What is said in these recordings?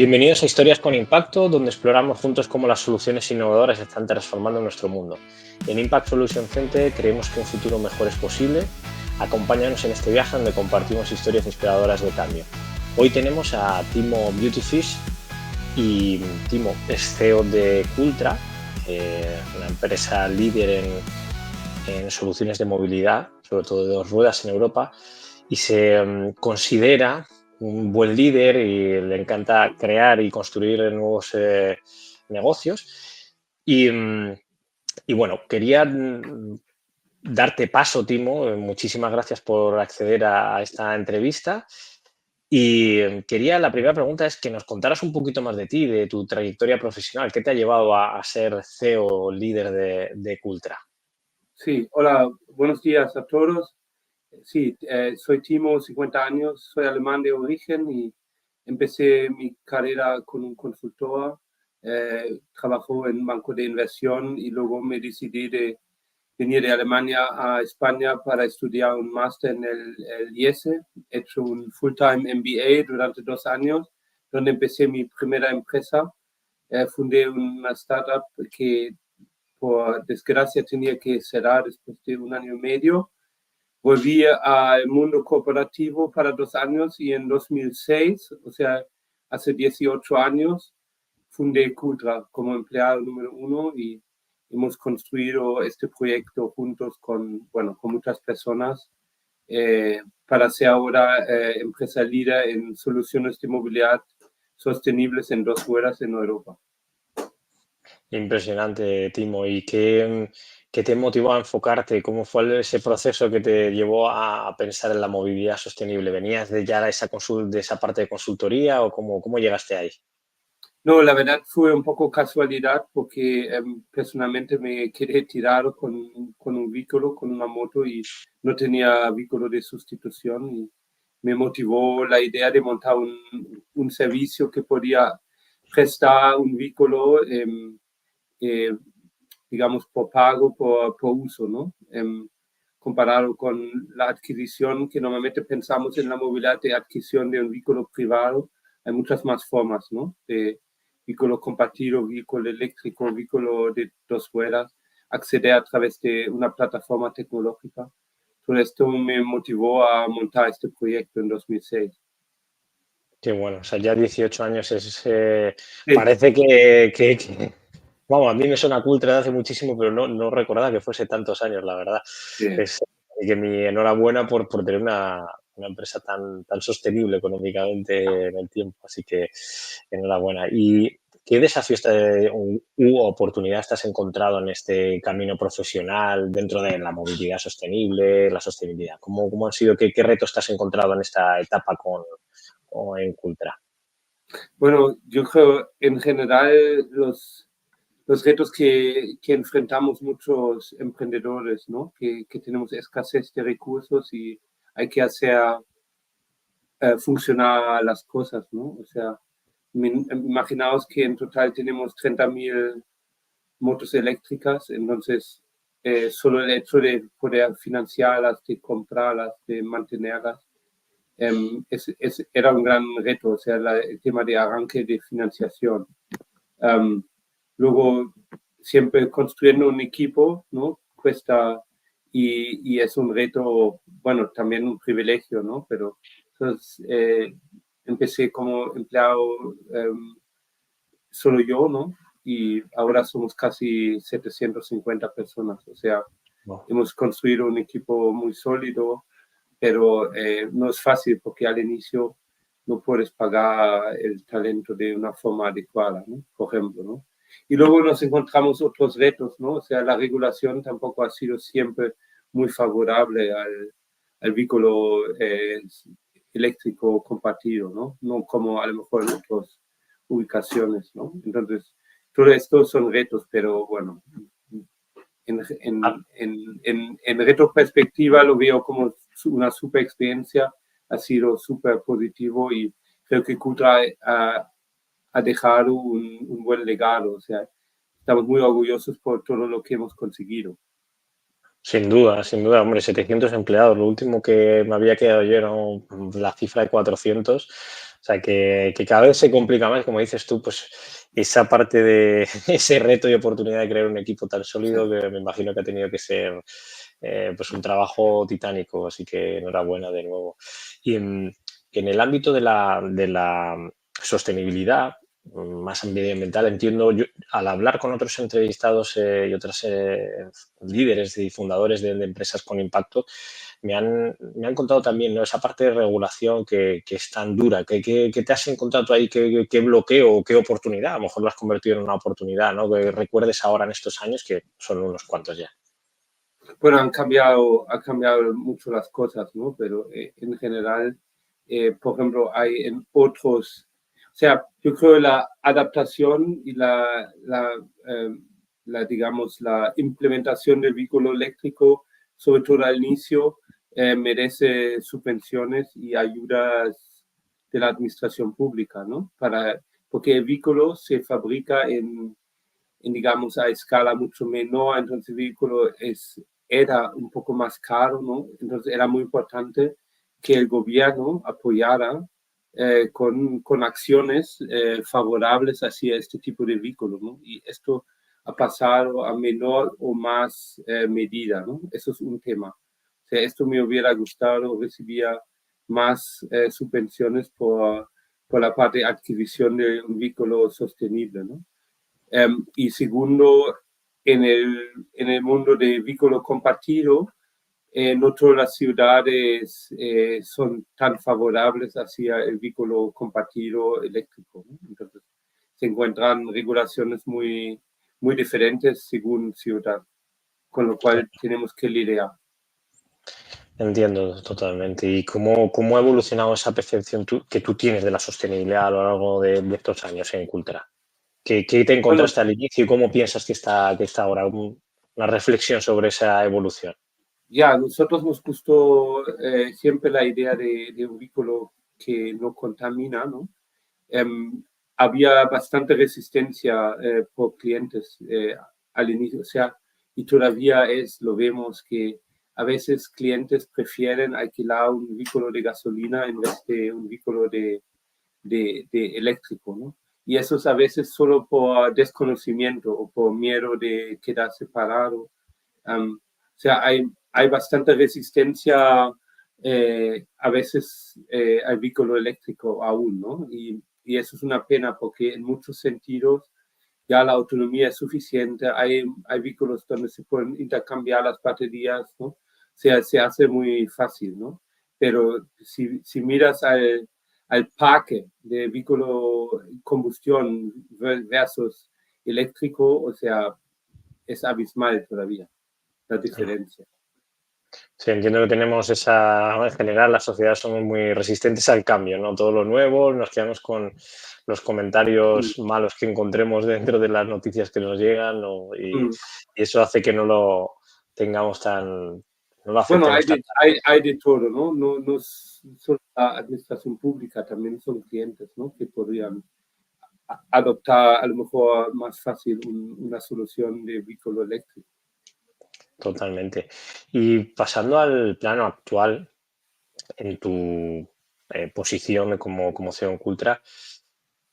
Bienvenidos a Historias con Impacto, donde exploramos juntos cómo las soluciones innovadoras están transformando nuestro mundo. En Impact Solution Center creemos que un futuro mejor es posible. Acompáñanos en este viaje donde compartimos historias inspiradoras de cambio. Hoy tenemos a Timo Beautyfish y Timo es CEO de Cultra, una empresa líder en soluciones de movilidad, sobre todo de dos ruedas en Europa, y se considera un buen líder y le encanta crear y construir nuevos negocios. Y bueno, quería darte paso, Timo. Muchísimas gracias por acceder a esta entrevista. Y la primera pregunta es que nos contaras un poquito más de ti, de tu trayectoria profesional. ¿Qué te ha llevado a ser CEO líder de Cultra? Sí, hola, buenos días a todos. Sí, soy Timo, 50 años, soy alemán de origen y empecé mi carrera con un consultor. Trabajó en banco de inversión y luego me decidí de venir de Alemania a España para estudiar un máster en el IESE. He hecho un full-time MBA durante 2 años, donde empecé mi primera empresa. Fundé una startup que por desgracia tenía que cerrar después de 1 año y medio. Volví al mundo corporativo para 2 años y en 2006, o sea, hace 18 años, fundé Cultra como empleado número 1 y hemos construido este proyecto juntos con muchas personas para ser ahora empresa líder en soluciones de movilidad sostenibles en 2 ruedas en Europa. Impresionante, Timo. ¿Y qué te motivó a enfocarte? ¿Cómo fue ese proceso que te llevó a pensar en la movilidad sostenible? ¿Venías de ya de esa parte de consultoría o cómo llegaste ahí? No, la verdad fue un poco casualidad porque personalmente me quedé tirado con un vehículo, con una moto y no tenía vehículo de sustitución y me motivó la idea de montar un servicio que podía prestar un vehículo, digamos, por pago, por uso, ¿no? Comparado con la adquisición, que normalmente pensamos en la movilidad de adquisición de un vehículo privado, hay muchas más formas, ¿no? De vehículo compartido, vehículo eléctrico, vehículo de 2 ruedas, acceder a través de una plataforma tecnológica. Todo esto me motivó a montar este proyecto en 2006. Qué bueno, o sea, ya 18 años Sí, parece vamos, a mí me suena Cultra de hace muchísimo, pero no recordaba que fuese tantos años, la verdad. sí. Y que mi enhorabuena por tener una empresa tan sostenible económicamente en el tiempo, así que enhorabuena. ¿Y qué desafíos u oportunidades te has encontrado en este camino profesional dentro de la movilidad sostenible, la sostenibilidad? ¿Cómo han sido, qué retos te has encontrado en esta etapa o en Cultra? Bueno, yo creo en general los retos que enfrentamos muchos emprendedores, ¿no? Que tenemos escasez de recursos y hay que hacer funcionar las cosas, ¿no? O sea, imaginaos que en total tenemos 30.000 motos eléctricas, entonces solo el hecho de poder financiarlas, de comprarlas, de mantenerlas, era un gran reto, o sea, el tema de arranque de financiación. Um, Luego, siempre construyendo un equipo, ¿no? Cuesta y es un reto, bueno, también un privilegio, ¿no? Pero entonces empecé como empleado solo yo, ¿no? Y ahora somos casi 750 personas, o sea, No. hemos construido un equipo muy sólido, pero no es fácil porque al inicio no puedes pagar el talento de una forma adecuada, ¿no? Por ejemplo, ¿no? Y luego nos encontramos otros retos, ¿no? O sea, la regulación tampoco ha sido siempre muy favorable al vehículo eléctrico compartido, ¿no? No como a lo mejor en otras ubicaciones, ¿no? Entonces, todo esto son retos, pero bueno, en retrospectiva lo veo como una super experiencia, ha sido súper positivo y creo que Cultra ha dejado un buen legado, o sea, estamos muy orgullosos por todo lo que hemos conseguido. Sin duda, hombre, 700 empleados. Lo último que me había quedado yo era la cifra de 400. O sea, que cada vez se complica más, como dices tú, pues esa parte de ese reto y oportunidad de crear un equipo tan Sí. sólido que me imagino que ha tenido que ser pues un trabajo titánico, así que enhorabuena de nuevo. Y en el ámbito de la sostenibilidad, más medioambiental, entiendo, yo, al hablar con otros entrevistados y otros líderes y fundadores de empresas con impacto, me han contado también, ¿no?, esa parte de regulación que es tan dura. ¿Qué te has encontrado tú ahí? ¿Qué bloqueo o qué oportunidad? A lo mejor lo has convertido en una oportunidad, ¿no?, que recuerdes ahora en estos años, que son unos cuantos ya. Bueno, ha cambiado mucho las cosas, ¿no? Pero en general, por ejemplo, hay en otros, o sea, yo creo la adaptación y digamos, la implementación del vehículo eléctrico, sobre todo al inicio, merece subvenciones y ayudas de la administración pública, ¿no? Porque el vehículo se fabrica digamos, a escala mucho menor, entonces el vehículo era un poco más caro, ¿no? Entonces era muy importante que el gobierno apoyara con acciones favorables hacia este tipo de vehículo, ¿no? Y esto ha pasado a menor o más medida, ¿no? Eso es un tema. O sea, esto me hubiera gustado, recibía más subvenciones por la parte de adquisición de un vehículo sostenible, ¿no? Y segundo, en el mundo de vehículo compartido, no todas las ciudades son tan favorables hacia el vehículo compartido eléctrico, ¿no? Entonces, se encuentran regulaciones muy diferentes según ciudad, con lo cual tenemos que lidiar. Entiendo totalmente. ¿Y cómo ha evolucionado esa percepción que tú tienes de la sostenibilidad a lo largo de estos años en Cultra? ¿Qué te Bueno, encontraste al inicio y cómo piensas que está ahora? Una reflexión sobre esa evolución. ya, nosotros nos gustó siempre la idea de un vehículo que no contamina, ¿no? Um, Había bastante resistencia por clientes al inicio, o sea, y todavía lo vemos que a veces clientes prefieren alquilar un vehículo de gasolina en vez de un vehículo de eléctrico, ¿no? Y eso es a veces solo por desconocimiento o por miedo de quedar separado. O sea, hay bastante resistencia a veces al vehículo eléctrico aún, ¿no? Y eso es una pena porque en muchos sentidos ya la autonomía es suficiente, hay vehículos donde se pueden intercambiar las baterías, ¿no? O sea, se hace muy fácil, ¿no? Pero si miras al parque de vehículo combustión versus eléctrico, o sea, es abismal todavía la diferencia. Sí, entiendo que tenemos esa, en general las sociedades somos muy resistentes al cambio, ¿no? Todo lo nuevo, nos quedamos con los Mm, comentarios malos que encontremos dentro de las noticias que nos llegan, ¿no? mm. Y eso hace que no lo tengamos no lo Bueno, aceptemos tan. hay de todo, ¿no? No es solo la administración pública, también son clientes, ¿no? Que podrían adoptar a lo mejor más fácil una solución de vehículo eléctrico. Totalmente. Y pasando al plano actual, en tu posición como CEO en Cultra,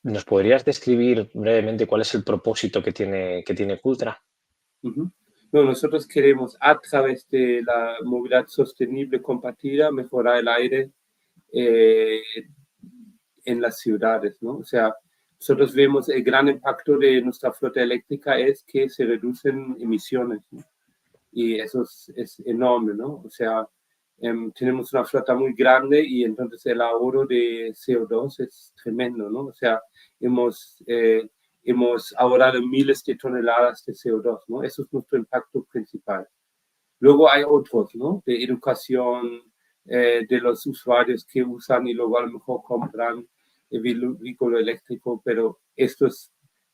¿nos podrías describir brevemente cuál es el propósito que tiene Cultra? Ujú. No, nosotros queremos a través de la movilidad sostenible compartida mejorar el aire eh, en las ciudades, ¿no? O sea, nosotros vemos el gran impacto de nuestra flota eléctrica es que se reducen emisiones, ¿no? Y eso es enorme, ¿no? O sea, tenemos una flota muy grande y entonces el ahorro de CO2 es tremendo, ¿no? O sea, hemos ahorrado miles de toneladas de CO2, ¿no? Eso es nuestro impacto principal. Luego hay otros, ¿no? De educación de los usuarios que usan y luego a lo mejor compran el vehículo eléctrico, pero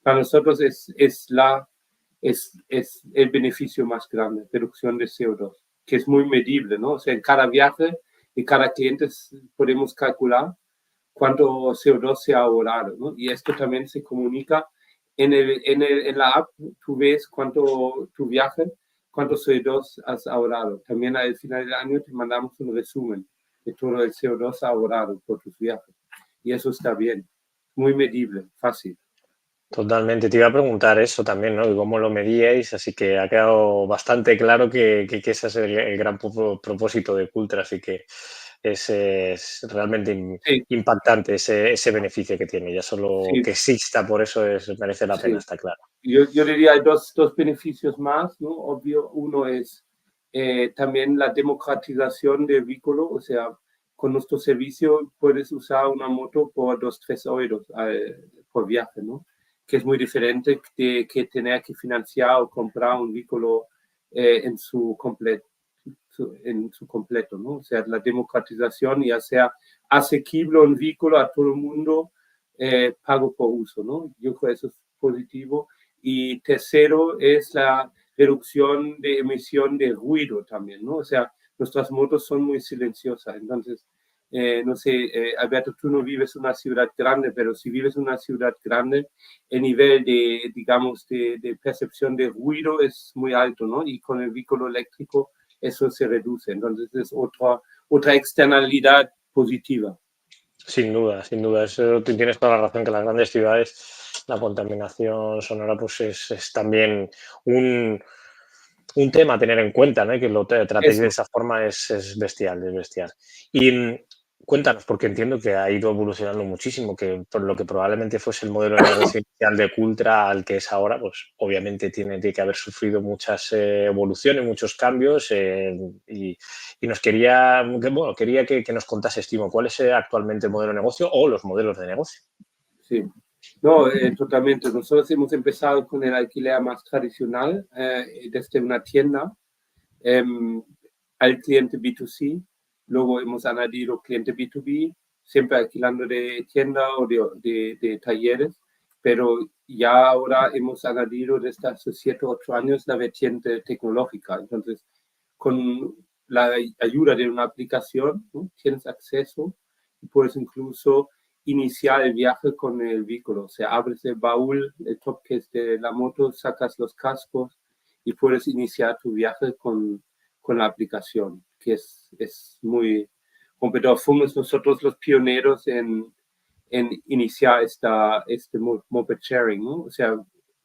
para nosotros es el beneficio más grande, reducción de CO2, que es muy medible, ¿no? O sea, en cada viaje y cada cliente podemos calcular cuánto CO2 se ha ahorrado, ¿no? Y esto también se comunica en la app, tú ves cuánto tu viaje, cuánto CO2 has ahorrado. También al final del año te mandamos un resumen de todo el CO2 ahorrado por tus viajes. y eso está bien, muy medible, fácil. Totalmente. Te iba a preguntar eso también, ¿no? Y cómo lo medíais, así que ha quedado bastante claro que ese es el gran propósito de Cultra, así que es realmente Sí, impactante ese beneficio que tiene. Ya solo sí, que exista por eso merece la pena, sí. está claro. Yo diría hay dos beneficios más, ¿no? Obvio, uno es también la democratización del vehículo, o sea, con nuestro servicio puedes usar una moto por 2, 3 euros por viaje, ¿no? Que es muy diferente de que tener que financiar o comprar un vehículo en en su completo, ¿no? O sea, la democratización y hacer asequible un vehículo a todo el mundo, pago por uso, ¿no? Yo creo que eso es positivo. Y tercero es la reducción de emisión de ruido también, ¿no? O sea, nuestras motos son muy silenciosas, entonces, no sé, Alberto, tú no vives en una ciudad grande, pero si vives en una ciudad grande, el nivel de, digamos, de percepción de ruido es muy alto, ¿no? Y con el vehículo eléctrico eso se reduce, entonces es otra externalidad positiva. Sin duda, sin duda. Eso tú tienes toda la razón que en las grandes ciudades la contaminación sonora pues es también un, un tema a tener en cuenta, ¿no? Y que lo tratéis de Eso, esa forma es bestial, es bestial. Y cuéntanos, porque entiendo que ha ido evolucionando muchísimo, que por lo que probablemente fuese el modelo de negocio inicial de Cultra al que es ahora, pues obviamente tiene que haber sufrido muchas evoluciones, muchos cambios y nos quería que nos contases, Timo, cuál es actualmente el modelo de negocio o los modelos de negocio. sí. No, totalmente. Nosotros hemos empezado con el alquiler más tradicional, desde una tienda em, al cliente B2C. Luego hemos añadido cliente B2B, siempre alquilando de tienda o de talleres. Pero ya ahora hemos añadido desde hace 7 u 8 años la vertiente tecnológica. Entonces, con la ayuda de una aplicación, ¿no? Tienes acceso y puedes incluso iniciar el viaje con el vehículo. O sea, abres el baúl, el top case de la moto, sacas los cascos y puedes iniciar tu viaje con la aplicación, que es muy competente. Fuimos nosotros los pioneros en iniciar este moped sharing, ¿no? O sea,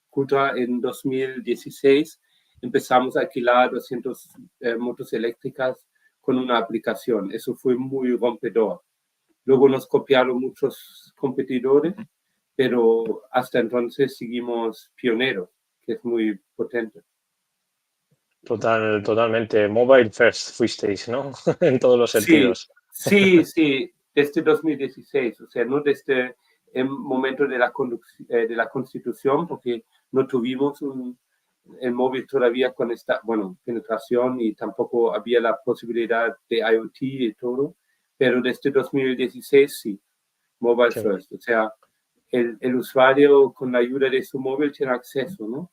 Cultra en 2016 empezamos a alquilar 200 motos eléctricas con una aplicación. Eso fue muy rompedor. Luego nos copiaron muchos competidores, pero hasta entonces seguimos pioneros, que es muy potente. Totalmente. Mobile first fuisteis, ¿no? En todos los Sí, sentidos. sí, sí, desde 2016, o sea, no desde el momento de la Constitución, porque no tuvimos el móvil todavía con esta, bueno, penetración y tampoco había la posibilidad de IoT y todo, pero desde 2016 sí, mobile Qué bueno. first, o sea, el usuario con la ayuda de su móvil tiene acceso, ¿no?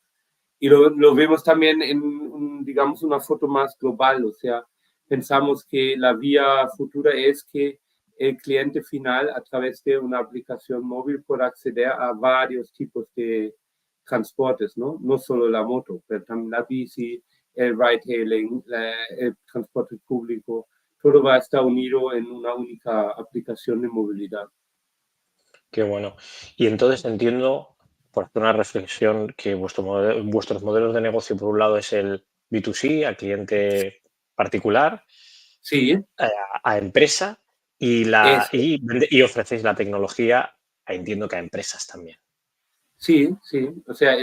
Y lo vemos también en, digamos, una foto más global, o sea, pensamos que la vía futura es que el cliente final, a través de una aplicación móvil, pueda acceder a varios tipos de transportes, ¿no? No solo la moto, pero también la bici, el ride-hailing, el transporte público, todo va a estar unido en una única aplicación de movilidad. Qué bueno. Y entonces entiendo, por hacer una reflexión, que vuestros modelos de negocio, por un lado, es el B2C, a cliente particular, Sí, a empresa, eso. y ofrecéis la tecnología, entiendo que a empresas también. Sí, sí. O sea,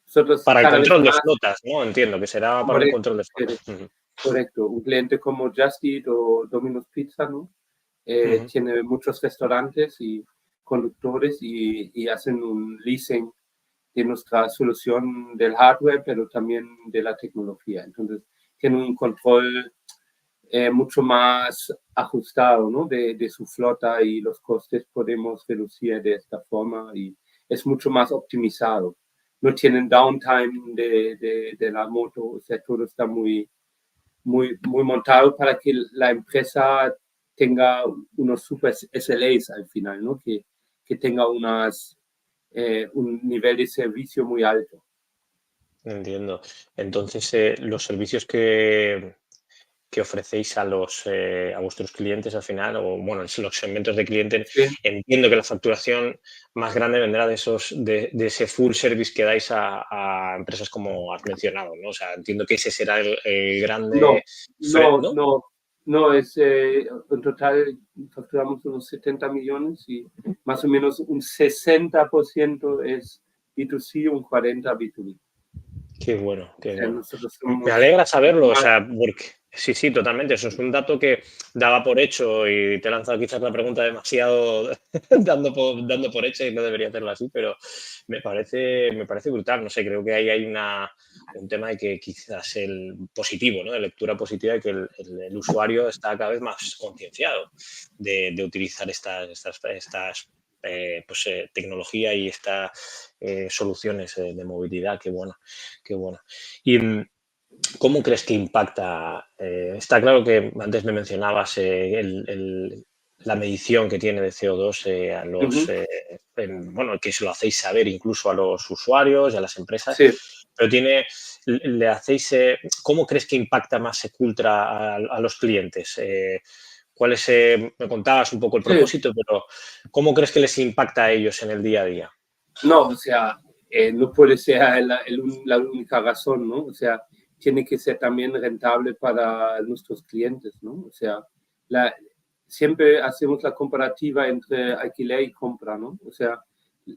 nosotros Para el cada vez control de más. flotas, ¿no? Entiendo que será para un Correcto, control de flotas. Ujú, correcto. Un cliente como Just Eat o Domino's Pizza, ¿no? ujú. Tiene muchos restaurantes y conductores y hacen un leasing de nuestra solución del hardware, pero también de la tecnología. Entonces, tiene un control mucho más ajustado, ¿no? De su flota y los costes podemos reducir de esta forma y es mucho más optimizado. No tienen downtime de la moto, o sea, todo está muy montado para que la empresa tenga unos super SLAs al final, ¿no? Que tenga un nivel de servicio muy alto. Entiendo. Entonces, los servicios que ofrecéis a vuestros clientes al final, o bueno, en los segmentos de cliente, Sí, entiendo que la facturación más grande vendrá de ese full service que dais a empresas como has mencionado, ¿no? O sea, entiendo que ese será el no, grande, no, ¿no? no, no, en total facturamos unos 70 millones y más o menos un 60% es B2C, un 40 B2B. Qué bueno, O qué sea, bueno. nosotros Me somos alegra saberlo, o más, sea, porque sí, sí, totalmente. Eso es un dato que daba por hecho y te he lanzado quizás la pregunta demasiado dando por hecho y no debería hacerlo así, pero me parece brutal. No sé, creo que ahí hay un tema de que quizás el positivo, ¿no? De lectura positiva, de que el usuario está cada vez más concienciado de utilizar estas pues, tecnología y estas soluciones de movilidad. Qué bueno, qué bueno. Y ¿cómo crees que impacta? Está claro que antes me mencionabas la medición que tiene de CO2 a ujú, bueno, que se lo hacéis saber incluso a los usuarios y a las empresas, sí, pero le hacéis, ¿cómo crees que impacta más Secultra a los clientes? ¿Cuál es, me contabas un poco el sí. propósito, pero ¿cómo crees que les impacta a ellos en el día a día? No, o sea, no puede ser la única razón, ¿no? O sea, tiene que ser también rentable para nuestros clientes, ¿no? O sea, la, siempre hacemos la comparativa entre alquiler y compra, ¿no? O sea,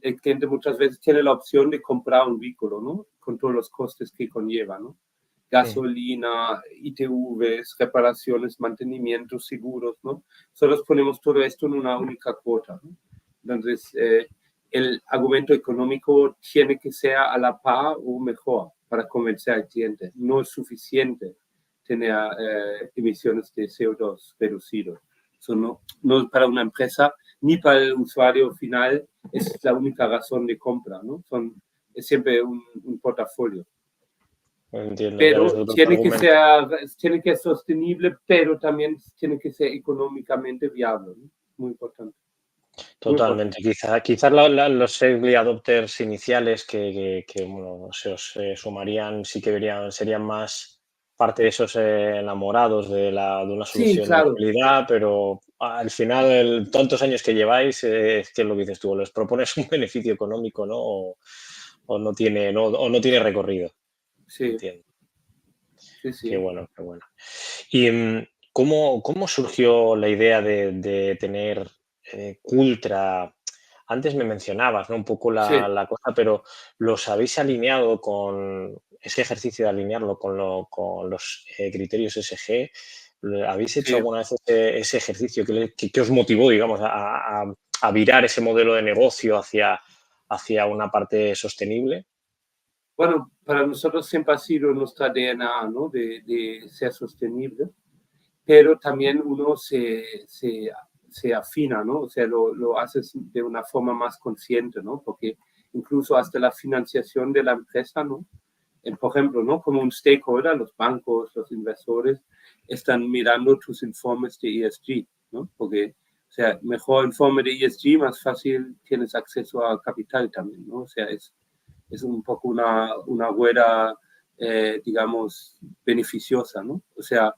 el cliente muchas veces tiene la opción de comprar un vehículo, ¿no? Con todos los costes que conlleva, ¿no? Mm, Gasolina, ITVs, reparaciones, mantenimientos, seguros, ¿no? Solo ponemos todo esto en una única cuota, ¿no? Entonces, el argumento económico tiene que ser a la par o mejor para convencer al cliente. No es suficiente tener emisiones de CO2 reducidas. Eso no para una empresa ni para el usuario final es la única razón de compra, ¿no? Es siempre un portafolio. entiendo, darles Pero otros argumentos. tiene que ser sostenible, pero también tiene que ser económicamente viable, ¿no? Muy importante, muy Totalmente. importante. Quizás los early adopters iniciales bueno, se os sumarían, sí que serían más parte de esos enamorados de una Sí, solución de claro. movilidad, pero al final, tantos años que lleváis, es que es lo que dices tú, o les propones un beneficio económico, ¿no? O no tiene recorrido. Sí, Entiendo. sí, Qué sí. bueno, qué bueno. ¿Y cómo surgió la idea de tener Cultra? Antes me mencionabas, ¿no? Un poco Sí, la cosa, pero ¿los habéis alineado con ese ejercicio de alinearlo con los criterios ESG? ¿Habéis hecho sí. alguna vez ese ejercicio que os motivó, digamos, a virar ese modelo de negocio hacia una parte sostenible? Bueno, para nosotros siempre ha sido nuestra DNA, ¿no? De ser sostenible, pero también uno se afina, ¿no? O sea, lo haces de una forma más consciente, ¿no? Porque incluso hasta la financiación de la empresa, ¿no? Por ejemplo, ¿no? Como un stakeholder, los bancos, los inversores, están mirando tus informes de ESG, ¿no? Porque, o sea, mejor informe de ESG, más fácil tienes acceso a capital también, ¿no? O sea, es un poco una rueda, digamos, beneficiosa, ¿no? O sea,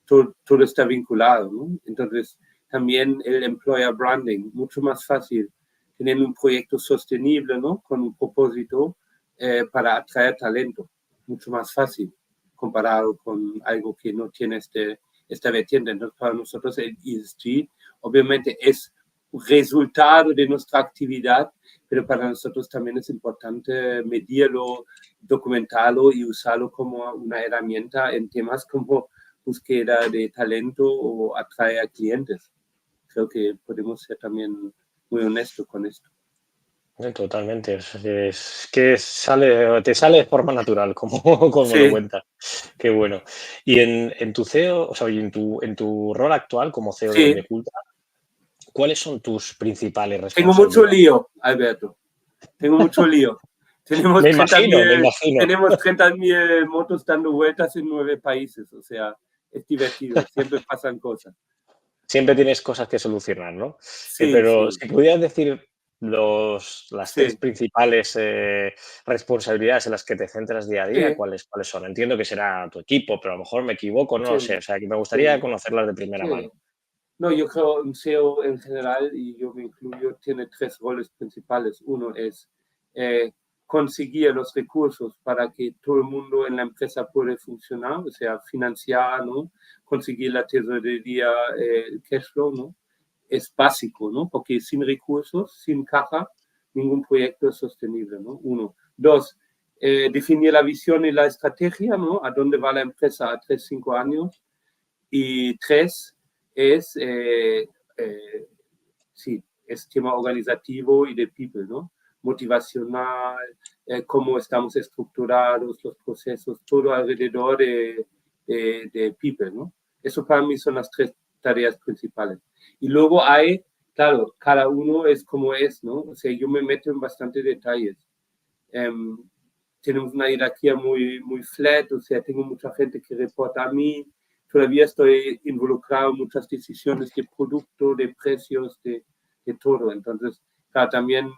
todo está vinculado, ¿no? Entonces, también el employer branding, mucho más fácil tener un proyecto sostenible, ¿no? Con un propósito para atraer talento, mucho más fácil comparado con algo que no tiene esta vertiente. Entonces, para nosotros el ESG obviamente es resultado de nuestra actividad, pero para nosotros también es importante medirlo, documentarlo y usarlo como una herramienta en temas como búsqueda de talento o atraer a clientes. Creo que podemos ser también muy honestos con esto. Totalmente. Es que te sale de forma natural, como, como lo Sí, cuentas. Qué bueno. Y en tu CEO, o sea, y en tu rol actual como CEO de sí. Cultra, ¿cuáles son tus principales Tengo mucho responsabilidades? lío, Alberto. Tengo mucho lío. Tenemos Me 30 imagino, me mil, imagino. tenemos 30.000 motos dando vueltas en 9 países. O sea, es divertido. Siempre pasan cosas. Siempre tienes cosas que solucionar, ¿no? Sí, Pero sí. si pudieras decir las tres Sí, principales responsabilidades en las que te centras día a día, sí, ¿cuáles son? Entiendo que será tu equipo, pero a lo mejor me equivoco, no lo sé. sí, O sea, que me gustaría sí, conocerlas de primera sí. mano. No, yo creo un SEO en general, y yo me incluyo, tiene tres roles principales. Uno es eh, conseguir los recursos para que todo el mundo en la empresa pueda funcionar, o sea, financiar, ¿no? Conseguir la tesorería, el cash flow, ¿no? Es básico, ¿no? Porque sin recursos, sin caja, ningún proyecto es sostenible, ¿no? Uno. Dos, definir la visión y la estrategia, ¿no? A dónde va la empresa a 3, 5 años. Y tres, es, sí, es tema organizativo y de people, ¿no? Motivacional, cómo estamos estructurados, los procesos, todo alrededor de people, ¿no? Eso para mí son las tres tareas principales. Y luego hay, claro, cada uno es como es, ¿no? O sea, yo me meto en bastante detalles. Um, tenemos una jerarquía muy flat, o sea, tengo mucha gente que reporta a mí, todavía estoy involucrado en muchas decisiones de producto, de precios, de todo. Entonces, claro, también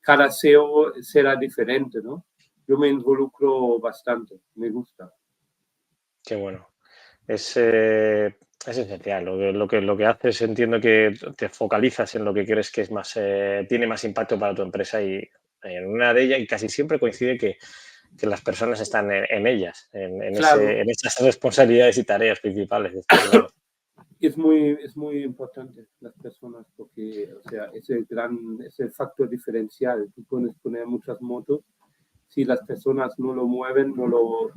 cada SEO será diferente, ¿no? Yo me involucro bastante, me gusta. Qué bueno. Es esencial. Lo que haces, entiendo que te focalizas en lo que crees que es más, tiene más impacto para tu empresa y en una de ellas, y casi siempre coincide que las personas están en ellas, Claro, en esas responsabilidades y tareas principales, está claro. es muy importante las personas porque, o sea, es el factor diferencial. Tú puedes poner muchas motos, si las personas no lo mueven, no lo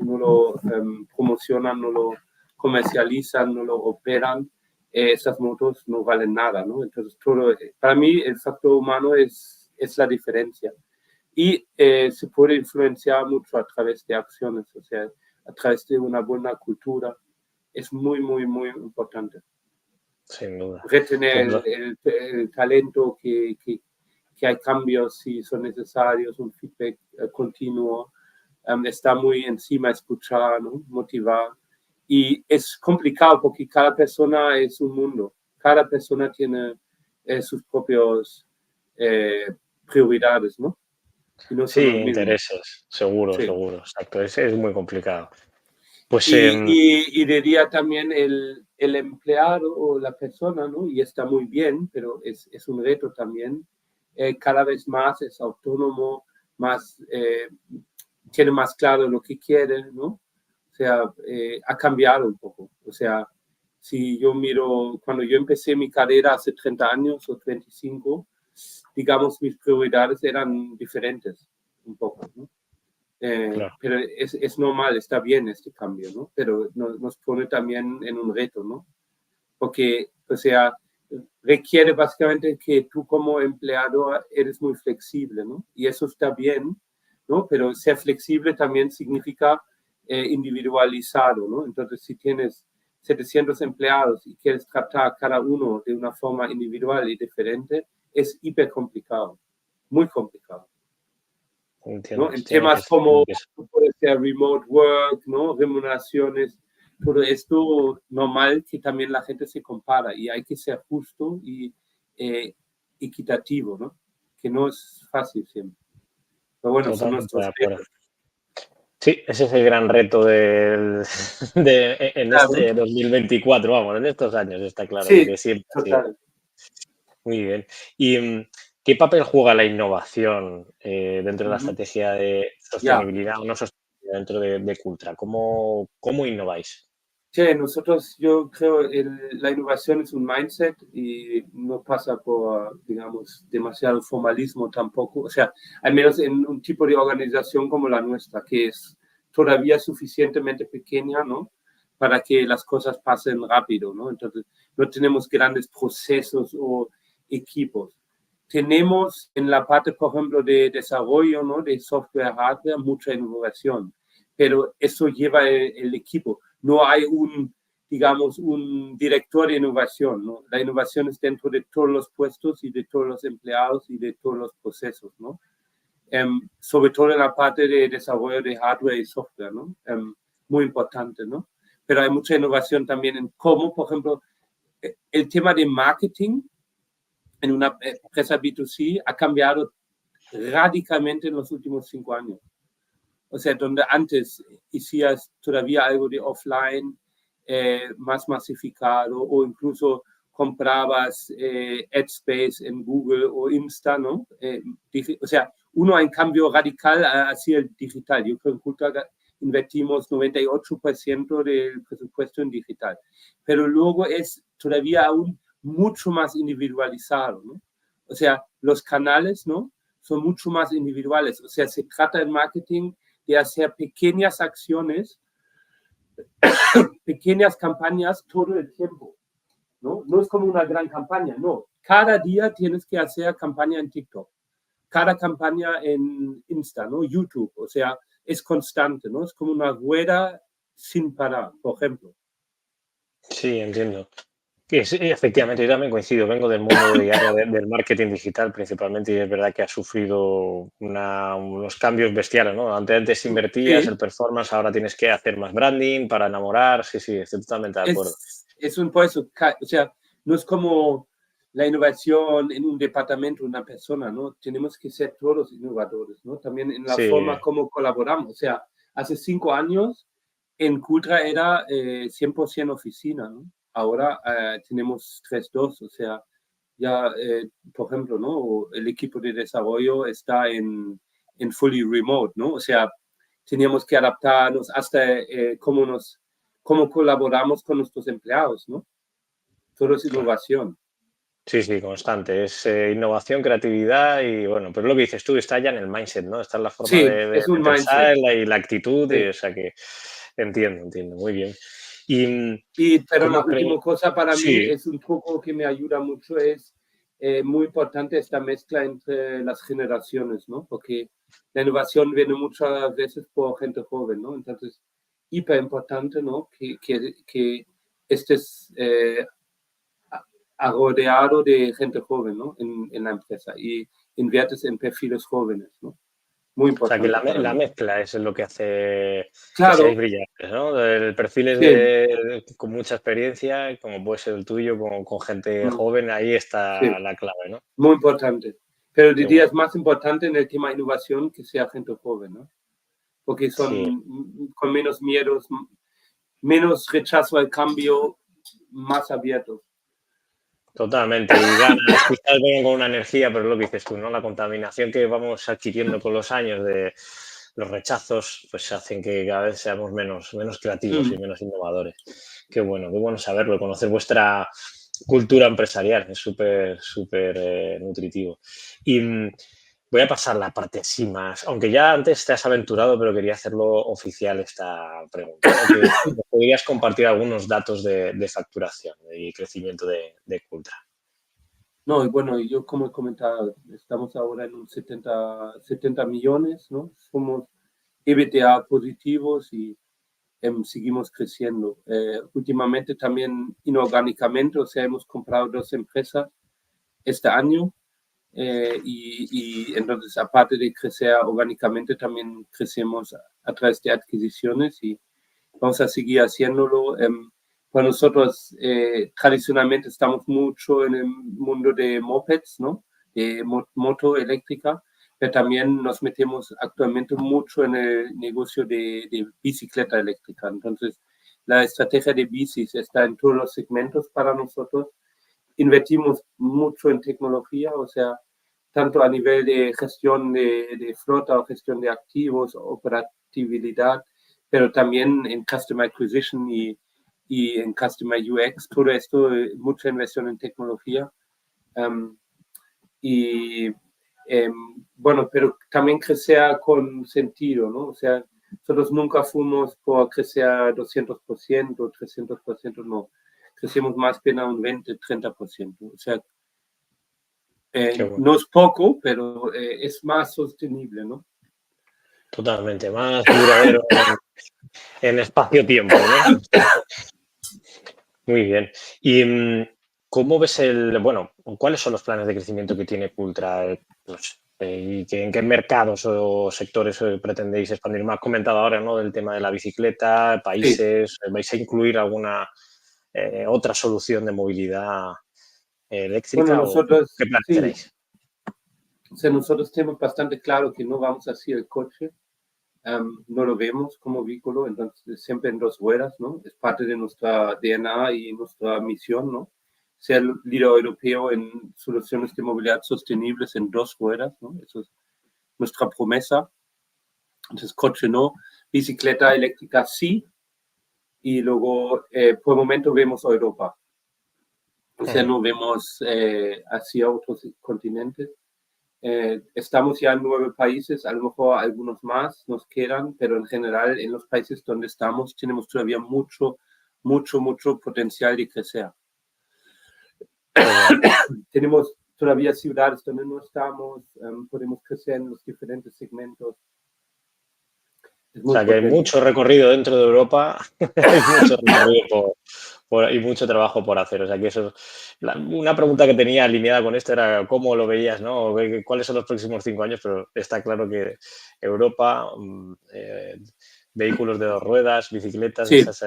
promocionan, no lo comercializan, no lo operan, esas motos no valen nada, ¿no? Entonces, todo, para mí el factor humano es la diferencia. Y se puede influenciar mucho a través de acciones, o sea, a través de una buena cultura. Es muy importante Sin duda. Pues retener el talento, que hay cambios si son necesarios, un feedback continuo, está muy encima, escuchar, ¿no? Motivar. Y es complicado porque cada persona es un mundo, cada persona tiene sus propios prioridades, ¿no? Y no son sí, los mismos. intereses, seguro, Sí. seguro, exacto. Es muy complicado. Pues Y diría también el empleado o la persona, ¿no? Y está muy bien, pero es un reto también. Cada vez más es autónomo, más, tiene más claro lo que quiere, ¿no? O sea, ha cambiado un poco. O sea, si yo miro, cuando yo empecé mi carrera hace 30 años o 35, digamos, mis prioridades eran diferentes un poco, ¿no? claro. Pero es normal, está bien este cambio, ¿no? Pero nos pone también en un reto, ¿no? Porque, o sea, requiere básicamente que tú como empleado eres muy flexible, ¿no? Y eso está bien, ¿no? Pero ser flexible también significa individualizado, ¿no? Entonces, si tienes 700 empleados y quieres tratar a cada uno de una forma individual y diferente, es hiper complicado, muy complicado. ¿No? Entiendo. En Tiene que temas ser. como puede ser remote work, ¿no? Remuneraciones, todo esto normal que también la gente se compara y hay que ser justo y equitativo, ¿no? Que no es fácil siempre. Pero bueno, son Totalmente de nuestros acuerdo. retos. Sí, ese es el gran reto en Claro. este 2024, vamos, en estos años, está claro, lo Sí, que siempre ha sido. total. Muy bien. ¿Y qué papel juega la innovación dentro de la Ujú. estrategia de Ya. sostenibilidad o no sostenibilidad dentro de Cultra? ¿Cómo innováis? Sí, nosotros, yo creo, la innovación es un mindset y no pasa por, digamos, demasiado formalismo tampoco. O sea, al menos en un tipo de organización como la nuestra, que es todavía suficientemente pequeña, ¿no? Para que las cosas pasen rápido, ¿no? Entonces, no tenemos grandes procesos o equipos. Tenemos en la parte, por ejemplo, de desarrollo, ¿no? De software, hardware, mucha innovación, pero eso lleva el equipo. No hay digamos, un director de innovación, ¿no? La innovación es dentro de todos los puestos y de todos los empleados y de todos los procesos, ¿no? Sobre todo en la parte de desarrollo de hardware y software, ¿no? Muy importante, ¿no? Pero hay mucha innovación también en cómo, por ejemplo, el tema de marketing en una empresa B2C ha cambiado radicalmente en los últimos 5 años. O sea, donde antes hacías todavía algo de offline, más masificado, o incluso comprabas ad space en Google o Insta, ¿no? O sea, uno hay un cambio radical hacia el digital. Yo creo que en Cultra invertimos 98% del presupuesto en digital. Pero luego es todavía aún mucho más individualizado, ¿no? O sea, los canales, ¿no? Son mucho más individuales. O sea, se trata en marketing de hacer pequeñas acciones, pequeñas campañas todo el tiempo, ¿no? No es como una gran campaña, no. Cada día tienes que hacer campaña en TikTok, cada campaña en Insta, ¿no? YouTube, o sea, es constante, ¿no? Es como una rueda sin parar, por ejemplo. Sí, entiendo. Que sí, efectivamente, yo también coincido, vengo del mundo diario del marketing digital principalmente y es verdad que ha sufrido unos cambios bestiales, ¿no? Antes invertías Sí, el performance, ahora tienes que hacer más branding para enamorar, sí, sí, estoy totalmente de acuerdo. es un puesto, o sea, no es como la innovación en un departamento, una persona, ¿no? Tenemos que ser todos innovadores, ¿no? También en la Sí, forma como colaboramos. O sea, hace 5 años en Cultra era 100% oficina, ¿no? Ahora tenemos 3-2, o sea, ya, por ejemplo, ¿no? El equipo de desarrollo está en fully remote, ¿no? O sea, teníamos que adaptarnos hasta cómo colaboramos con nuestros empleados, ¿no? Todo es claro. innovación. Sí, sí, constante. Es innovación, creatividad y bueno, pero lo que dices tú está ya en el mindset, ¿no? Está en la forma Sí, es de un mindset. pensar y la actitud, Sí. o sea que entiendo, entiendo, muy bien. Y Pero la cómo última cree, cosa para mí sí, es un poco que me ayuda mucho, es muy importante esta mezcla entre las generaciones, ¿no? Porque la innovación viene muchas veces por gente joven, ¿no? Entonces, hiper importante, ¿no? Que estés rodeado de gente joven, ¿no? En la empresa y inviertes en perfiles jóvenes, ¿no? Muy o sea que importante para la mí. mezcla es lo que hace que seáis Claro, brillantes, ¿no? El perfil es sí, con mucha experiencia, como puede ser el tuyo, con gente mm, joven, ahí sí, está la clave, ¿no? muy importante. Pero Qué diría bueno. es más importante en el tema innovación que sea gente joven, ¿no? Porque Sí, son con menos miedos, menos rechazo al cambio, más abiertos. totalmente. Y ganas, quizás vengan con una energía, pero es lo que dices tú, ¿no? La contaminación que vamos adquiriendo con los años de los rechazos, pues hacen que cada vez seamos menos creativos y Mm. menos innovadores. Qué bueno saberlo, conocer vuestra cultura empresarial, es súper, súper nutritivo. Y voy a pasar la parte así más, aunque ya antes te has aventurado, pero quería hacerlo oficial esta pregunta, ¿no? Que me podrías compartir algunos datos de facturación y crecimiento de Cultra. No, y bueno, yo como he comentado, estamos ahora en un 70 millones, ¿no? Somos EBITDA positivos y seguimos creciendo. Últimamente también inorgánicamente, o sea, hemos comprado 2 empresas este año y entonces aparte de crecer orgánicamente, también crecemos a través de adquisiciones y vamos a seguir haciéndolo. Para nosotros, tradicionalmente estamos mucho en el mundo de mopeds, ¿no? De moto eléctrica, pero también nos metemos actualmente mucho en el negocio de bicicleta eléctrica. Entonces, la estrategia de bicis está en todos los segmentos para nosotros. Invertimos mucho en tecnología, o sea, tanto a nivel de gestión de flota o gestión de activos, operatividad, pero también en Customer Acquisition y en Customer UX, todo esto, mucha inversión en tecnología. Um, y bueno, pero también crecer con sentido, ¿no? O sea, nosotros nunca fuimos por crecer 200%, 300%, no. Crecemos más bien a un 20-30%. O sea, Qué bueno. no es poco, pero es más sostenible, ¿no? Totalmente, más duradero en espacio-tiempo, ¿no? Muy bien. Y ¿cómo ves bueno, cuáles son los planes de crecimiento que tiene Cultra? Pues, y en qué mercados o sectores pretendéis expandir? Me has comentado ahora, ¿no? Del tema de la bicicleta, Sí. países, ¿vais a incluir alguna otra solución de movilidad? Bueno, eléctrica o nosotros, qué planes sí, tenéis? o sea, nosotros tenemos bastante claro que no vamos hacia el coche, no lo vemos como vehículo, entonces siempre en dos ruedas, ¿no? Es parte de nuestra DNA y nuestra misión, ¿no? Ser líder europeo en soluciones de movilidad sostenibles en dos ruedas, ¿no? Eso es nuestra promesa. Entonces, coche no, bicicleta eléctrica sí, y luego por el momento vemos Europa. O sea, no vemos hacia otros continentes. Estamos ya en 9 países, a lo mejor algunos más nos quedan, pero en general en los países donde estamos tenemos todavía mucho potencial de crecer. Qué bueno. Tenemos todavía ciudades donde no estamos, podemos crecer en los diferentes segmentos. Es O muy sea, que hay potente. mucho recorrido dentro de Europa, hay mucho recorrido y mucho trabajo por hacer. O sea, que eso es una pregunta que tenía alineada con esto era cómo lo veías, ¿no? ¿Cuáles son los próximos 5 años? Pero está claro que Europa, vehículos de 2 ruedas, bicicletas, Sí, esas,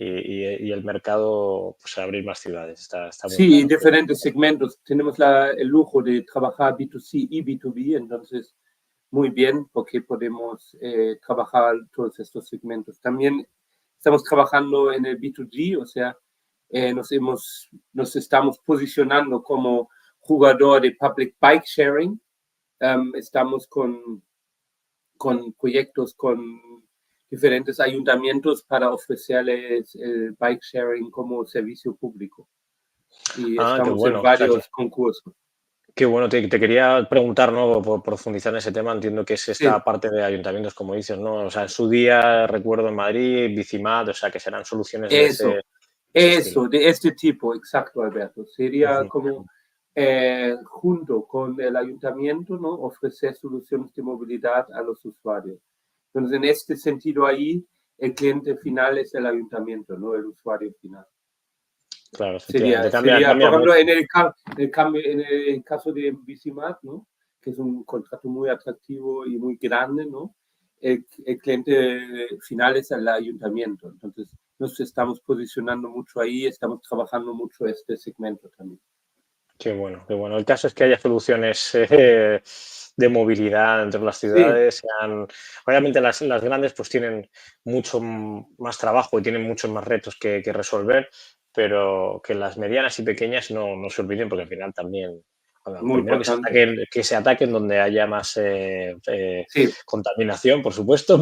y el mercado, pues abrir más ciudades. Está muy sí, claro. diferentes segmentos. Tenemos el lujo de trabajar B2C y B2B, entonces muy bien porque podemos trabajar todos estos segmentos. También estamos trabajando en el B2G, o sea, nos estamos posicionando como jugador de public bike sharing. Estamos con proyectos con diferentes ayuntamientos para ofrecerles el bike sharing como servicio público. Y Qué estamos en bueno. O sea, varios concursos. qué bueno, te quería preguntar, ¿no? Por profundizar en ese tema, entiendo que es Sí, esta parte de ayuntamientos, como dices, ¿no? O sea, en su día recuerdo en Madrid, Bicimat, o sea, que serán soluciones de eso, ese estilo. de este tipo, exacto, Alberto. Sería Ujú. como junto con el ayuntamiento, ¿no? Ofrecer soluciones de movilidad a los usuarios. Entonces, en este sentido ahí, el cliente final es el ayuntamiento, no el usuario final. Claro, efectivamente, Por cambia ejemplo, mucho. en el caso de Bicimat, ¿no? Que es un contrato muy atractivo y muy grande, ¿no? El cliente final es el ayuntamiento. Entonces, nos estamos posicionando mucho ahí, estamos trabajando mucho este segmento también. Qué bueno, qué bueno. El caso es que haya soluciones de movilidad entre las Sí, ciudades. Obviamente las grandes pues tienen mucho más trabajo y tienen muchos más retos que resolver, pero que las medianas y pequeñas no se olviden porque al final también, bueno, muy primero importante. que se ataquen donde haya más Sí, contaminación, por supuesto,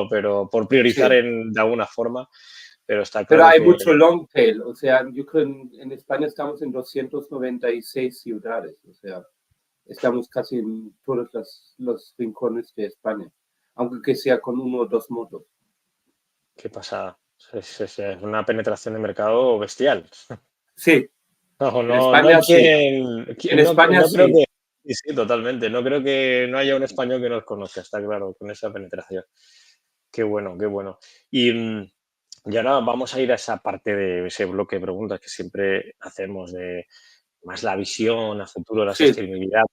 pero por priorizar sí. de alguna forma, pero está Pero claro hay que mucho long tail, o sea, yo creo en España estamos en 296 ciudades, o sea, estamos casi en todos los rincones de España, aunque sea con uno o dos motos. qué pasa. Es una penetración de mercado bestial. Sí, en No hay España sí, en España no creo sí. que sí, sí, totalmente. No creo que no haya un español que nos conozca, está claro, con esa penetración. Qué bueno, qué bueno. Y, y ahora vamos a ir a esa parte de ese bloque de preguntas que siempre hacemos de más la visión a futuro, la Sí, sostenibilidad.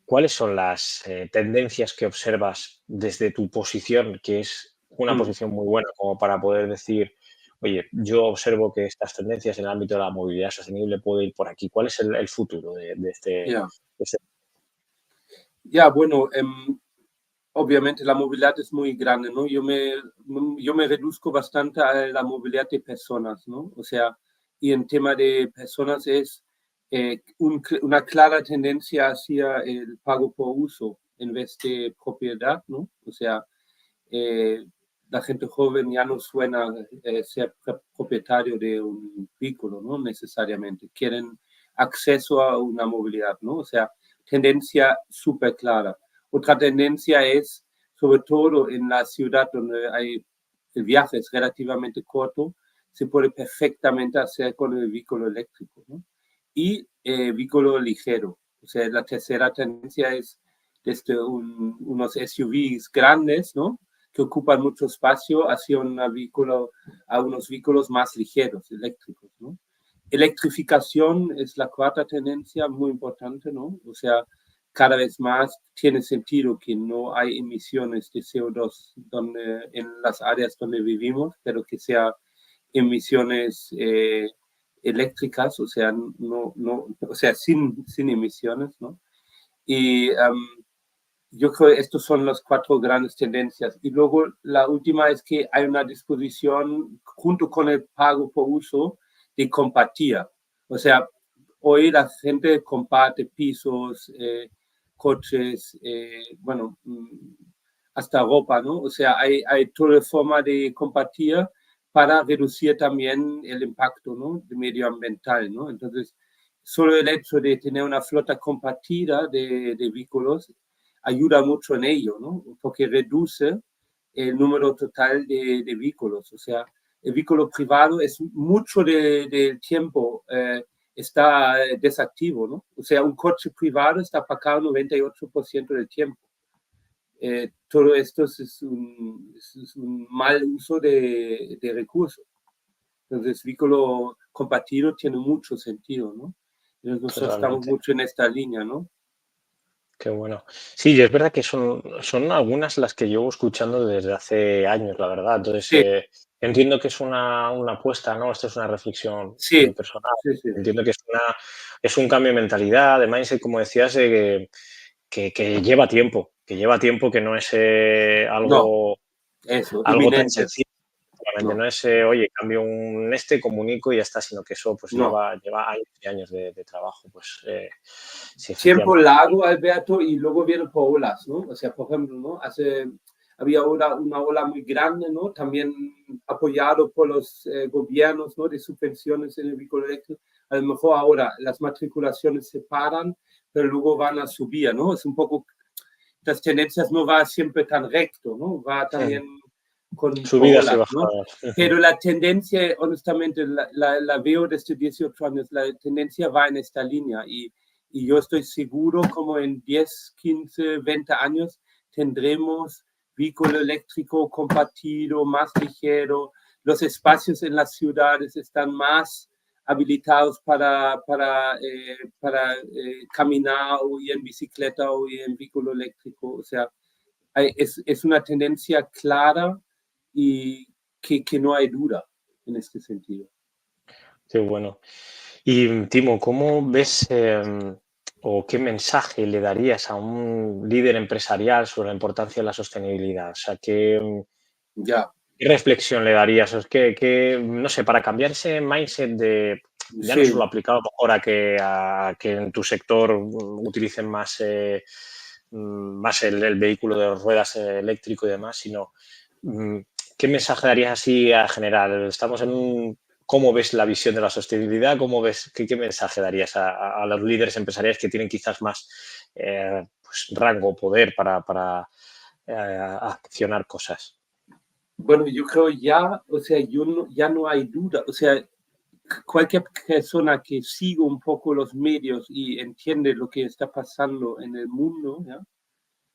¿Cuáles son las tendencias que observas desde tu posición, que es una mm, posición muy buena como para poder decir, oye, yo observo que estas tendencias en el ámbito de la movilidad sostenible puede ir por aquí? ¿Cuál es el futuro de ya. este? Ya, bueno, obviamente la movilidad es muy grande, ¿no? Yo me reduzco bastante a la movilidad de personas, ¿no? O sea, y en tema de personas es una clara tendencia hacia el pago por uso en vez de propiedad, ¿no? O sea, eh, la gente joven ya no suena ser propietario de un vehículo, ¿no? Necesariamente. Quieren acceso a una movilidad, ¿no? O sea, tendencia súper clara. Otra tendencia es, sobre todo en la ciudad donde el viaje es relativamente corto, se puede perfectamente hacer con el vehículo eléctrico, ¿no? Y vehículo ligero. O sea, la tercera tendencia es desde unos SUVs grandes, ¿no? Que ocupan mucho espacio hacia a unos vehículos más ligeros, eléctricos, ¿no? Electrificación es la cuarta tendencia muy importante, ¿no? O sea, cada vez más tiene sentido que no hay emisiones de CO2 en las áreas donde vivimos, pero que sea emisiones eléctricas, o sea, o sea, sin emisiones, ¿no? Y yo creo que estos son las 4 grandes tendencias. Y luego la última es que hay una disposición, junto con el pago por uso, de compartir. O sea, hoy la gente comparte pisos, coches, bueno, hasta ropa, ¿no? O sea, hay toda forma de compartir para reducir también el impacto, ¿no? Medioambiental, ¿no? Entonces, solo el hecho de tener una flota compartida de vehículos ayuda mucho en ello, ¿no? Porque reduce el número total de vehículos. O sea, el vehículo privado es mucho del tiempo está desactivo, ¿no? O sea, un coche privado está apagado 98% del tiempo. Todo esto es un mal uso de recursos. Entonces, vehículo compartido tiene mucho sentido, ¿no? Entonces, nosotros estamos Totalmente. mucho en esta línea, ¿no? Qué bueno. Sí, y es verdad que son algunas las que llevo escuchando desde hace años, la verdad. Entonces, Sí, entiendo que es una apuesta, ¿no? Esto es una reflexión sí, muy personal. sí, sí. Entiendo que es un cambio de mentalidad, de mindset, como decías, que lleva tiempo, que no es No, eso, algo tan inminente. sencillo. Realmente No, no es, oye, cambio comunico y ya está, sino que eso pues no. lleva años y años de trabajo. Pues sí, Tiempo efectivamente. largo, Alberto, y luego viene por olas, ¿no? O sea, por ejemplo, ¿no? Había una ola muy grande, ¿no? También apoyado por los gobiernos, ¿no? De subvenciones en el vehículo eléctrico. A lo mejor ahora las matriculaciones se paran, pero luego van a subir, ¿no? Es un poco, las tendencias no va siempre tan recto, ¿no? Va también por Subidas y olas, ¿no? bajadas. Pero la tendencia, honestamente, la veo desde 18 años, la tendencia va en esta línea y yo estoy seguro como en 10, 15, 20 años tendremos vehículo eléctrico compartido, más ligero, los espacios en las ciudades están más habilitados para caminar o ir en bicicleta o ir en vehículo eléctrico. O sea, es una tendencia clara y que no hay duda en este sentido. Qué bueno. Y Timo, ¿cómo ves o qué mensaje le darías a un líder empresarial sobre la importancia de la sostenibilidad? O sea, Ya, ¿qué reflexión le darías? O es no sé, para cambiar ese mindset de, ya no sí, solo aplicado a lo mejor a que en tu sector utilicen más, más el vehículo de ruedas eléctrico y demás, sino mm, ¿qué mensaje darías así a general? Estamos en ¿cómo ves la visión de la sostenibilidad? ¿Cómo ves, qué mensaje darías a los líderes empresariales que tienen quizás más pues, rango o poder para accionar cosas? bueno, yo creo ya, o sea, ya no hay duda, o sea, cualquier persona que siga un poco los medios y entiende lo que está pasando en el mundo, ¿ya? A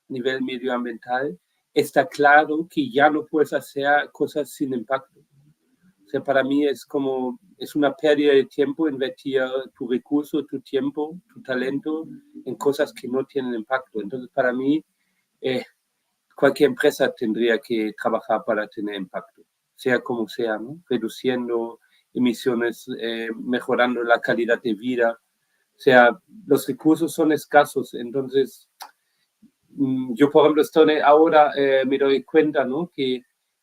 nivel medioambiental, está claro que ya no puedes hacer cosas sin impacto. O sea, para mí es una pérdida de tiempo invertir tu recurso, tu tiempo, tu talento en cosas que no tienen impacto. Entonces, para mí, eh, cualquier empresa tendría que trabajar para tener impacto, sea como sea, ¿no? Reduciendo emisiones, mejorando la calidad de vida. O sea, los recursos son escasos, entonces yo, por ejemplo, ahora me doy cuenta, ¿no? Que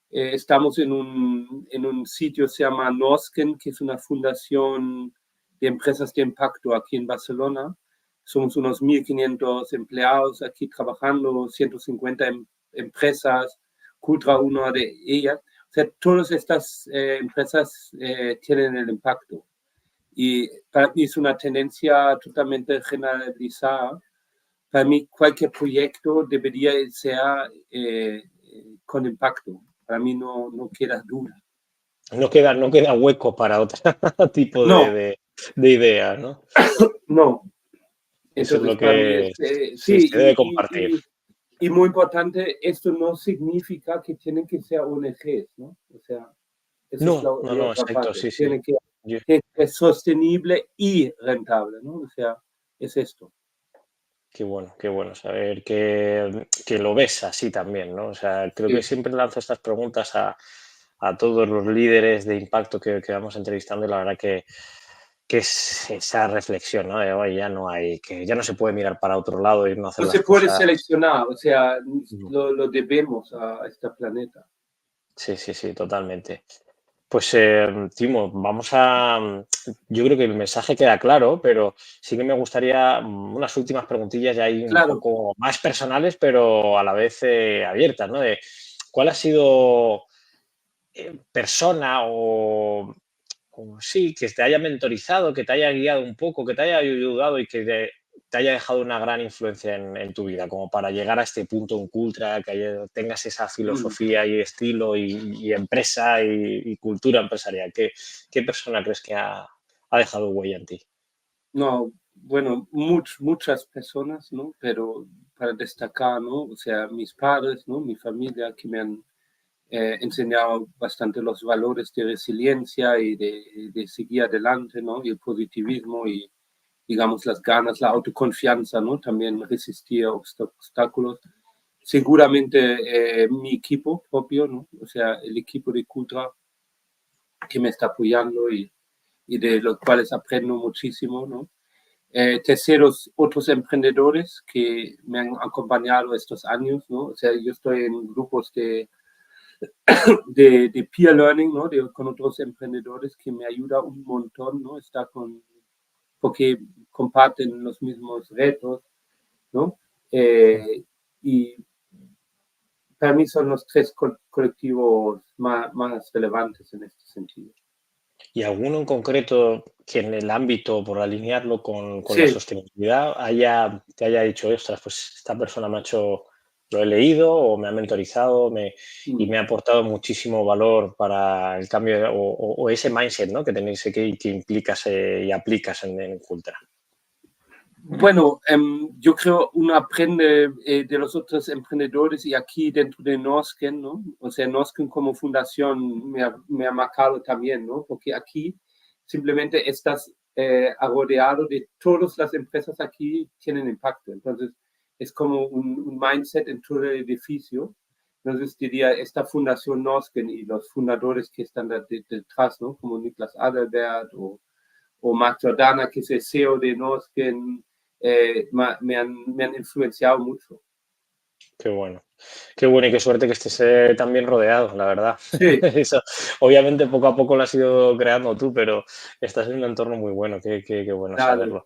estamos en un sitio, se llama Norsken, que es una fundación de empresas de impacto aquí en Barcelona. Somos unos 1.500 empleados aquí trabajando, 150 empresas, Cultra una de ellas. O sea, todas estas empresas tienen el impacto. Y para mí es una tendencia totalmente generalizada. Para mí cualquier proyecto debería ser con impacto. Para mí no queda duda. No queda hueco para otro tipo No, de ideas, ¿no? no. Eso es Entonces lo para mí que sí, sí, se debe compartir. y muy importante, esto no significa que tienen que ser ONGs, ¿no? O sea, esa es No, no, la no, otra exacto, parte. sí, sí. Yo Tiene que ser sostenible y rentable, ¿no? O sea, es esto. qué bueno saber que lo ves así también, ¿no? O sea, creo que Sí, siempre lanzo estas preguntas a todos los líderes de impacto que vamos entrevistando y la verdad que es esa reflexión, ¿no? De, "Oye, ya no hay, que ya no se puede mirar para otro lado y no hacer No las se puede cosas". seleccionar, o sea, Ujú. lo debemos a este planeta. Sí, sí, sí, totalmente. Pues, Timo, yo creo que el mensaje queda claro, pero sí que me gustaría, unas últimas preguntillas ya ahí un Claro. poco más personales, pero a la vez, abiertas, ¿no? De, ¿cuál ha sido, persona o sí, que te haya mentorizado, que te haya guiado un poco, que te haya ayudado y que te haya dejado una gran influencia en tu vida, como para llegar a este punto en Cultra, que tengas esa Mm. filosofía y estilo y empresa y cultura empresarial? ¿Qué persona crees que ha dejado huella en ti? No, bueno, muchas personas, ¿no? Pero para destacar, ¿no? O sea, mis padres, ¿no? Mi familia que me han enseñado bastante los valores de resiliencia y de seguir adelante, ¿no? Y el positivismo y, digamos, las ganas, la autoconfianza, ¿no? También resistir a obstáculos. Seguramente mi equipo propio, ¿no? O sea, el equipo de Cultra que me está apoyando y de los cuales aprendo muchísimo, ¿no? Terceros, otros emprendedores que me han acompañado estos años, ¿no? O sea, yo estoy en grupos de peer learning, ¿no? Con otros emprendedores que me ayuda un montón, ¿no? Porque comparten los mismos retos, ¿no? Eh, y para mí son los tres colectivos más relevantes en este sentido. ¿Y alguno en concreto que en el ámbito, por alinearlo con la Sí. sostenibilidad, te haya dicho, ostras, pues esta persona lo he leído o me ha mentorizado y Mm. me ha aportado muchísimo valor para el cambio o ese mindset, ¿no? Que tenéis que implicas y aplicas en Cultra? Bueno, yo creo uno aprende de los otros emprendedores y aquí dentro de Norsken, ¿no? O sea, Norsken como fundación me ha marcado también, ¿no? Porque aquí simplemente estás rodeado de todas las empresas aquí tienen impacto. Entonces, es como un mindset en todo el edificio. Entonces, diría, esta fundación Norsken y los fundadores que están detrás, ¿no? Como Niklas Adalbert o Mark Jordana, que es el CEO de Norsken, me han influenciado mucho. Qué bueno. Qué bueno y qué suerte que estés tan bien rodeado, la verdad. Sí, Eso, obviamente poco a poco lo has ido creando tú, pero estás en un entorno muy bueno. Qué bueno claro. saberlo.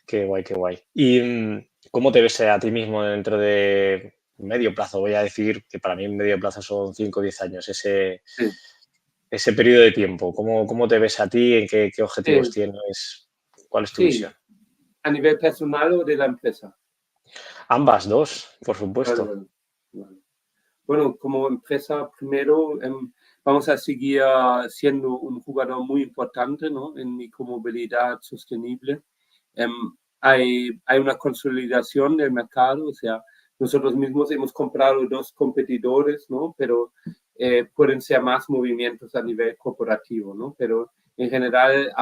Qué guay, qué guay. ¿Y cómo te ves a ti mismo dentro de medio plazo? Voy a decir que para mí medio plazo son 5 o 10 años, Sí, ese periodo de tiempo. ¿Cómo te ves a ti? ¿En qué objetivos sí, tienes? ¿Cuál es tu visión? sí. A nivel personal o de la empresa. Ambas dos, por Vale, supuesto. vale, vale. Bueno, como empresa, primero vamos a seguir siendo un jugador muy importante, ¿no? En micromovilidad sostenible. Em, hay una consolidación del mercado, o sea, nosotros mismos hemos comprado dos competidores, ¿no? Pero pueden ser más movimientos a nivel corporativo, ¿no? Pero en general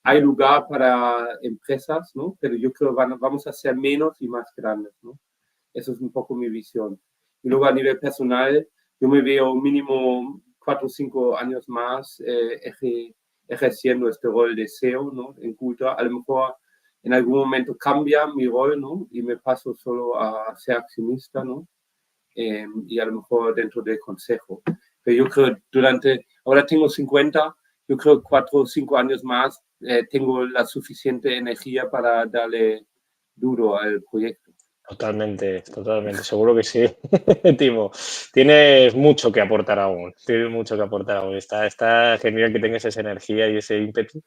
hay lugar para empresas, ¿no? Pero yo creo que vamos a ser menos y más grandes, ¿no? Eso es un poco mi visión. Y luego a nivel personal, yo me veo mínimo 4 o 5 años más ejerciendo este rol de SEO, ¿no? En Cultura. A lo mejor en algún momento cambia mi rol, ¿no? Y me paso solo a ser accionista, ¿no? Y a lo mejor dentro del consejo. Pero yo creo ahora tengo 50, yo creo 4 o 5 años más tengo la suficiente energía para darle duro al proyecto. Totalmente, totalmente, seguro que sí. Timo, tienes mucho que aportar aún, tienes mucho que aportar aún. Está genial que tengas esa energía y ese ímpetu.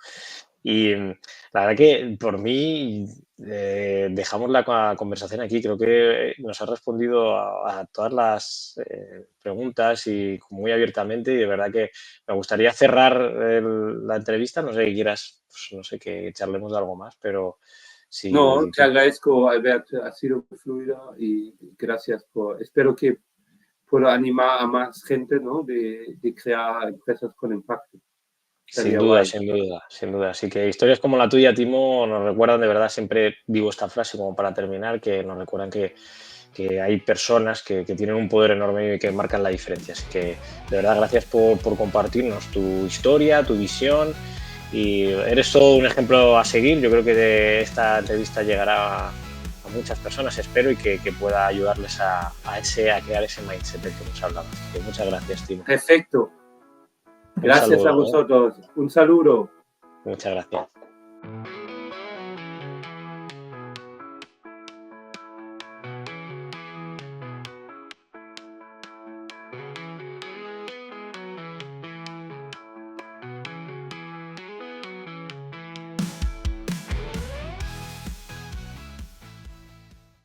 Y la verdad que por mí dejamos la conversación aquí. Creo que nos has respondido a todas las preguntas y muy abiertamente. Y de verdad que me gustaría cerrar la entrevista. No sé que quieras, pues, no sé, que charlemos de algo más, pero No, si te agradezco, Albert, ha sido muy fluida y gracias espero que pueda animar a más gente, ¿no? De crear empresas con impacto. sin Estaría duda, guay. sin duda, sin duda. Así que historias como la tuya, Timo, nos recuerdan de verdad, siempre digo esta frase como para terminar, que nos recuerdan que hay personas que tienen un poder enorme y que marcan la diferencia. Así que de verdad, gracias por compartirnos tu historia, tu visión y eres todo un ejemplo a seguir. Yo creo que esta entrevista llegará a muchas personas, espero, y que pueda ayudarles a crear ese mindset del que hemos hablado. Así que muchas gracias, Timo. Perfecto. Un Gracias saludo, a vosotros. Un saludo. Muchas gracias.